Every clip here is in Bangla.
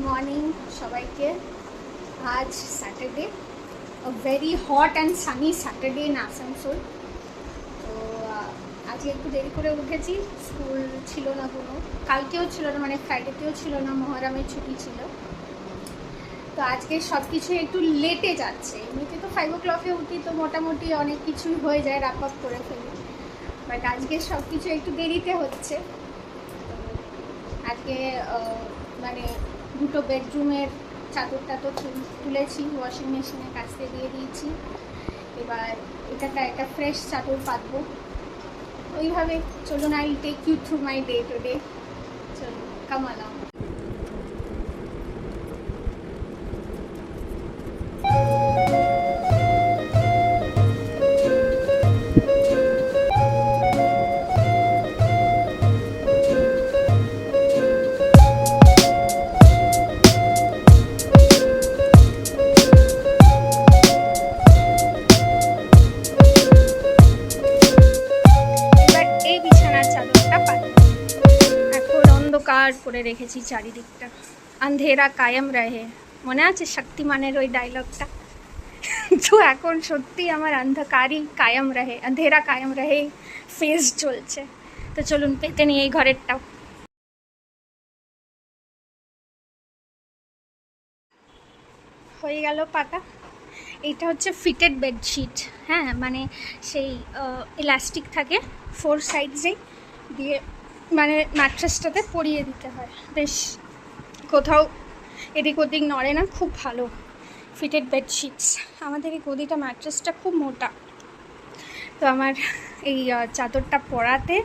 মর্নিং সবাইকে। আজ Saturday, very hot and sunny Saturday in Asansol. তো আজকে একটু দেরি করে উঠেছি, স্কুল ছিল না কোনো, কালকেও ছিল না, মানে ফ্রাইডেতেও ছিল না, মহরমের ছুটি ছিল। তো আজকে সব কিছু একটু লেটে যাচ্ছে। এমনিতে তো 5 o'clock-এ উঠি, তো মোটামুটি অনেক কিছুই হয়ে যায়, র্যাপ আপ করে ফেলি। বাট আজকে সব কিছু একটু দেরিতে হচ্ছে। আজকে মানে দুটো বেডরুমের চাদরটা তো তুলেছি, ওয়াশিং মেশিনে কাচতে দিয়ে দিয়েছি। এবার এটাটা একটা ফ্রেশ চাদর পাতবো। ওইভাবে চলুন, I take you through my day to day. চলুন, কাম অ্যালং। করে রেখেছি চারিদিকটা, আন্ধেরা কায়েম রহে। মনে আছে শক্তিমানের ওই ডায়লগটা? তো এখন সত্যি আমার অন্ধকারই কায়েম রহে, আন্ধেরা কায়েম রহে ফেজ চলছে। তো চলুন পেতে নিয়ে এই ঘরেরটাও। হয়ে গেল পাতা। এইটা হচ্ছে ফিটেড বেডশিট। হ্যাঁ, মানে সেই ইলাস্টিক থাকে 4 সাইডসেই দিয়ে, মানে ম্যাট্রেসটাতে পরিয়ে দিতে হয়। বেশ কোথাও এদিক ওদিক নড়ে না, খুব ভালো ফিটেড বেডশিটস। আমাদের এই গদিটা ম্যাট্রেসটা খুব মোটা, তো আমার এই চাদরটা পরাতে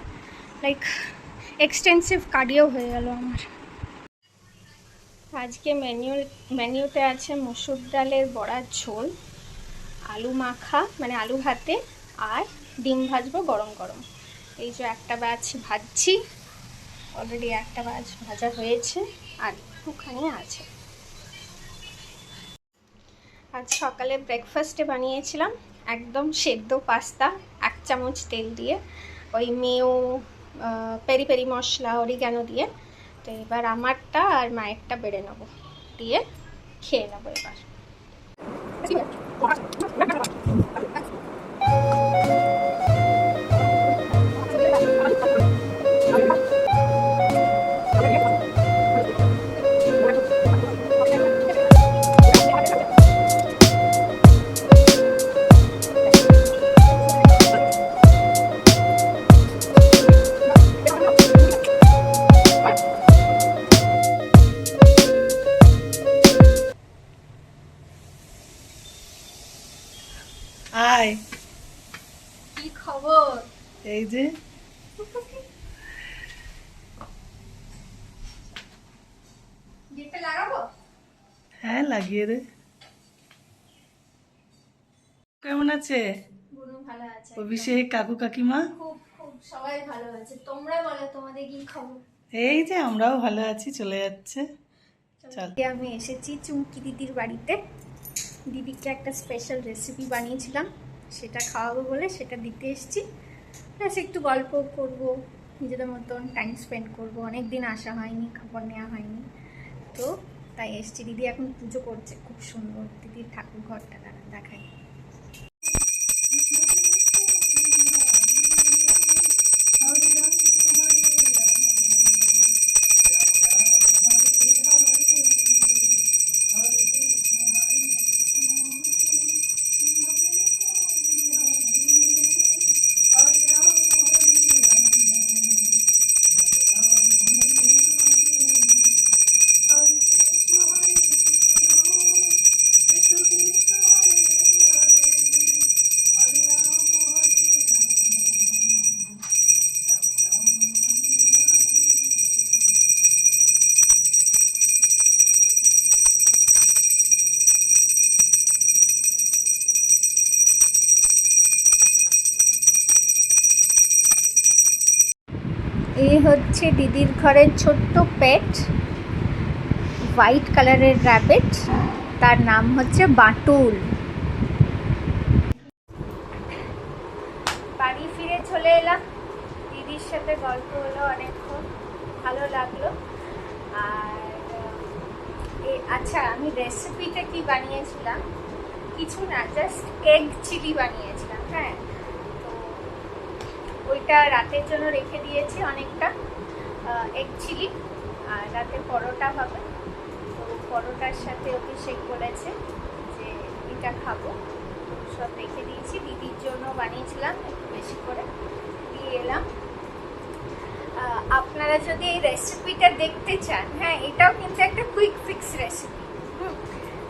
লাইক এক্সটেন্সিভ কার্ডিও হয়ে গেল আমার। আজকে মেনিউতে আছে মসুর ডালের বড়ার ঝোল, আলু মাখা মানে আলু ভাতে, আর ডিম ভাজবো গরম গরম। এই যে একটা ব্যাচ ভাজছি, অলরেডি একটা ব্যাচ ভাজা হয়েছে, আর একটুখানি আছে। আজ সকালে ব্রেকফাস্টে বানিয়েছিলাম একদম সেদ্ধ পাস্তা, 1 চামচ তেল দিয়ে, ওই মেও, পেরি পেরি মশলা, অরিগ্যানো দিয়ে। তো এবার আমারটা আর মায়েরটা বেড়ে নেবো, দিয়ে খেয়ে নেবো এবার। আয়, কি খবর? এই যে গেটে লাগাবো? হ্যাঁ, লাগিয়ে দে। কেমন আছে গুনু? ভালো আছে। অভিষেক, কাকু কাকিমা? খুব খুব সবাই ভালো আছে। তোমরা বলো, তোমাদের কি খবর? এই যে আমরাও ভালো আছি, চলে যাচ্ছে। চল। আমি এসেছি চুমকি দিদির বাড়িতে। দিদিকে একটা স্পেশাল রেসিপি বানিয়েছিলাম, সেটা খাওয়াবো বলে সেটা দিতে এসেছি। ব্যাস একটু গল্প করব, নিজেদের মতন টাইম স্পেন্ড করব। অনেক দিন আসা হয়নি, খবর নেওয়া হয়নি, তো তাই এসেছি। দিদি এখন পুজো করছে, খুব সুন্দর দিদির ঠাকুর ঘরটা দেখাই। এই হচ্ছে দিদির ঘরের ছোট্ট পেট, হোয়াইট কালারের র্যাবিট, তার নাম হচ্ছে বাটুল। বাড়ি ফিরে চলে এলাম, দিদির সাথে গল্প হলো অনেকক্ষণ, ভালো লাগলো। আর আচ্ছা, আমি রেসিপিটা কি বানিয়েছিলাম, কিছু না, জাস্ট এগ চিলি বানিয়েছিলাম। হ্যাঁ, তো ওইটা রাতের জন্য রেখে দিয়েছি অনেকটা এগ চিলি। আর রাতে পরোটা হবে, তো পরোটার সাথে অভিষেক বলেছে যে এটা খাবো, সব রেখে দিয়েছি। দিদির জন্য বানিয়েছিলাম একটু বেশি করে, দিয়ে এলাম। আপনারা যদি এই রেসিপিটা দেখতে চান, হ্যাঁ এটাও কিন্তু একটা কুইক ফিক্স রেসিপি,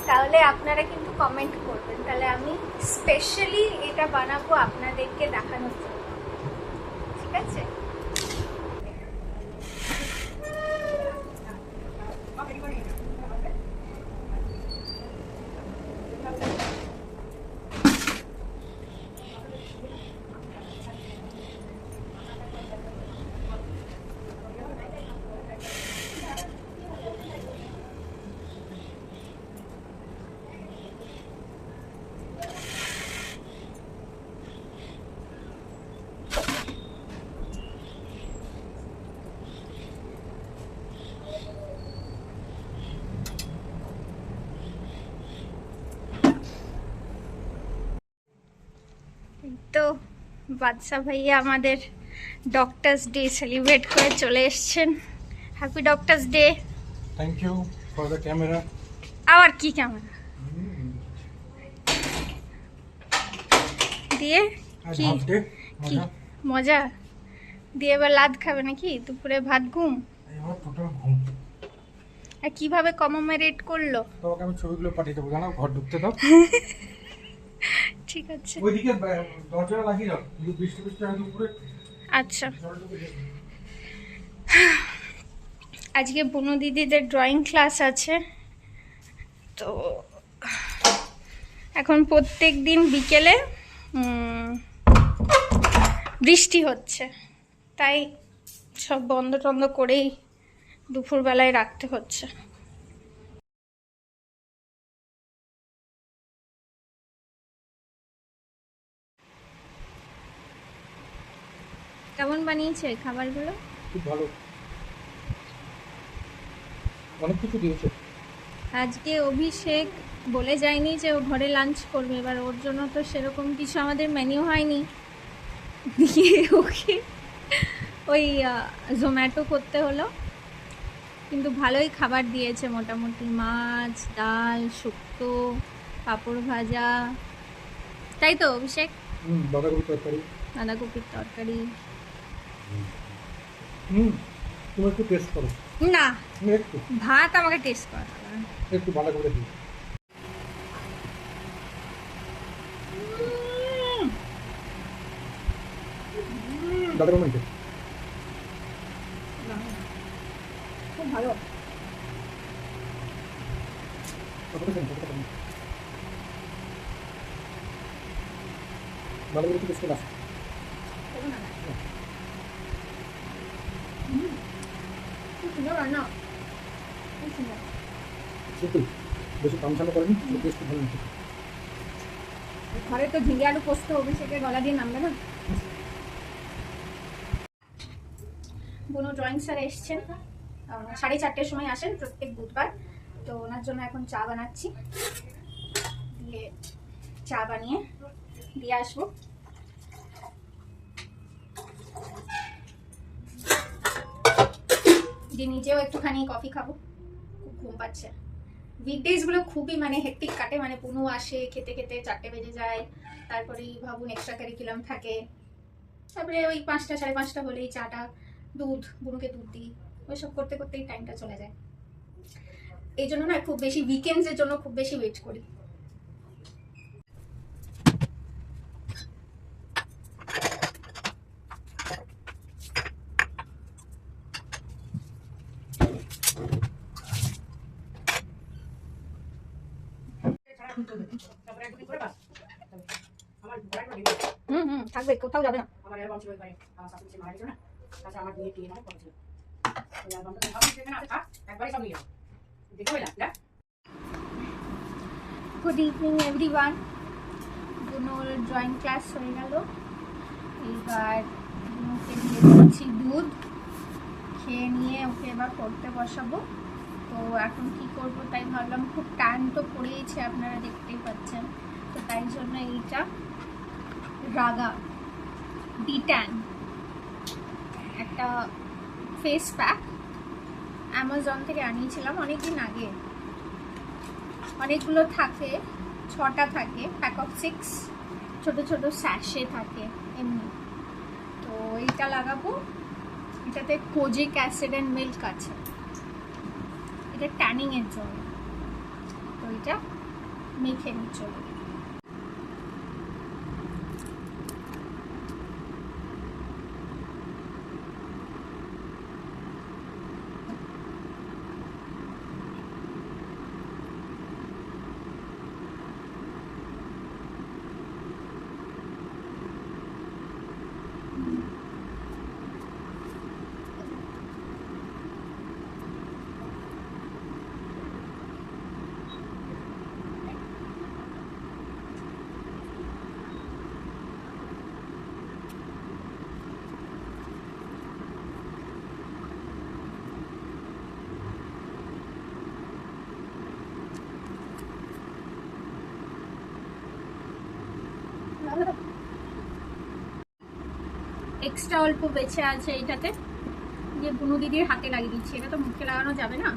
তাহলে আপনারা কিন্তু কমেন্ট করবেন, তাহলে আমি স্পেশালি এটা বানাবো আপনাদেরকে দেখানোর জন্য। ঠিক আছে? তো বাদশা ভাইয়া আমাদের ডক্টরস ডে সেলিব্রেট করে চলে এসেছেন। Happy doctors day. Thank you for the camera. আবার কি ক্যামেরা দিয়ে কি কি মজা দিয়ে এবার লাদ খাবে নাকি দুপুরে ভাত ঘুম? এবার টোটাল ঘুম। আর কিভাবে কমেমোরেট করলো? তোমাকে আমি ছবিগুলো পাঠিয়ে দেবো, জানাও ঘর ঢুকতে দাও। ঠিক আছে, ওইদিকে দরজাটা লাগিয়ে দাও, কিন্তু বৃষ্টি বৃষ্টি হয় দুপুরে। আচ্ছা। আজকে বুনু দিদিদের ড্রয়িং ক্লাস আছে, তো এখন প্রত্যেক দিন বিকেলে বৃষ্টি হচ্ছে, তাই সব বন্ধ টন্ধ করেই দুপুরবেলায় রাখতে হচ্ছে। কেমন বানিয়েছে খাবারগুলো? খুব ভালো, অনেক কিছু দিয়েছে। আজকে অভিষেক বলে যায়নি যে ও ঘরে লাঞ্চ করবে, এবার ওর জন্য তো সেরকম কিছু আমাদের মেনু হয়নি, দিয়ে ওকে ওই জোম্যাটো করতে হলো। কিন্তু ভালোই খাবার দিয়েছে মোটামুটি, মাছ, ডাল, শুক্তো, পাঁপড় ভাজা, তাই তো অভিষেক? বাঁধাকপি তরকারি। বাঁধাকপির তরকারি। তুমি একটু টেস্ট করো না, একটু, ভাত আমাকে টেস্ট করা হবে না। একটু বাঁধাকপিটা দিই। দাদা কমেন্টে খুব ভালো। বাঁধাকপি একটু টেস্ট করে আসো। খুব সুন্দর রান্না, খুব সুন্দর। সিম্পল, বেশি কামসানো করেনি, টেস্ট খুব ভালো হয়েছে। ঘরে তো ঝিঙে আলু পোস্ত অভিষেকের গলা দিয়ে নামবে না। বুনু ড্রয়িং স্যার এসছেন, 4:30টার সময় আসেন প্রত্যেক বুধবার, তো ওনার জন্য এখন চা বানাচ্ছি, দিয়ে চা বানিয়ে দিয়ে আসবো। দিয়ে নিজেও একটুখানি কফি খাবো, খুব ঘুম পাচ্ছে। উইকডেজগুলো খুবই মানে হেক্টিক কাটে, মানে বুনু আসে খেতে খেতে 4টে বেজে যায়, তারপরে ভাবুন এক্সট্রা কারিকুলাম থাকে, তারপরে ওই 5টা 5:30 হলেই চাটা, দুধ, বুনুকে দুধ দিই, ওইসব করতে করতেই টাইমটা চলে যায়। এই জন্য না খুব বেশি উইকেন্ডসের জন্য খুব বেশি ওয়েট করি। থাকবে, কোথাও যাবে না। Good evening everyone. বুনুর ড্রয়িং ক্লাস হয়ে গেল, এবার বুনুকে দিয়ে দিচ্ছি দুধ, খেয়ে নিয়ে ওকে এবার পড়তে বসাবো। তো এখন কি করব তাই ভাবলাম, খুব ট্যান তো পড়েইছে আপনারা দেখতেই পাচ্ছেন, তো তাই জন্য এইটা রাগা ডিট্যান একটা ফেস প্যাক অ্যামাজন থেকে আনিয়েছিলাম অনেকদিন আগে। অনেকগুলো থাকে, 6টা থাকে, প্যাক অফ 6, ছোট ছোট স্যাশে থাকে এমনি। তো এইটা লাগাবো, এটাতে কোজিক অ্যাসিড অ্যান্ড মিল্ক আছে, এটা ট্যানিং এর জন্য। তো এটা মেখে নিয়ে চলে এক্সট্রা অল্প বেঁচে আছে এইটাতে, যে বুনু দিদির হাতে লাগিয়ে দিচ্ছি। এটা তো মুখে লাগানো যাবে না,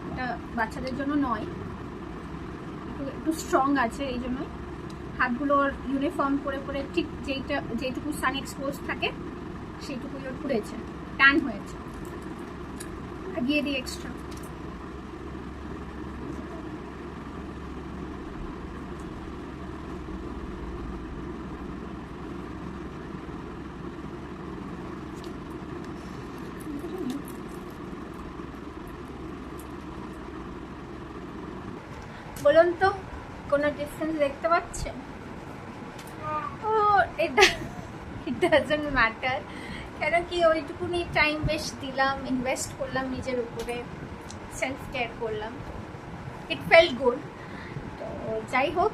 এটা বাচ্চাদের জন্য নয়, একটু স্ট্রং আছে, এই জন্যই হাতগুলো ইউনিফর্ম করে করে ঠিক যেটুকু সান এক্সপোজ থাকে সেইটুকুই ওর পুড়েছে, ট্যান হয়েছে। দিয়ে দিই এক্সট্রা। বলুন তো কোনো ডিফারেন্স দেখতে পাচ্ছেন? ও এটা ইট ডাজন্ট ম্যাটার, কেন কি ওইটুকুনি টাইম বেশ দিলাম, ইনভেস্ট করলাম নিজের উপরে, সেলফ কেয়ার করলাম, ইট ফেল্ট গুড। তো যাই হোক,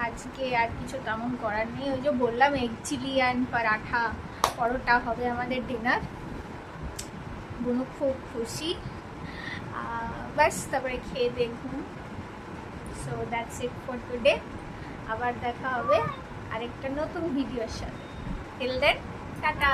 আজকে আর কিছু তেমন করার নেই, ওই যে বললাম এগ চিলি অ্যান্ড পরোটা হবে আমাদের ডিনার। বুনু খুব খুশি, ব্যাস তারপরে খেয়ে দেখুন। So that's it for today. আবার দেখা হবে আরেকটা নতুন ভিডিওর সাথে। Till then tata.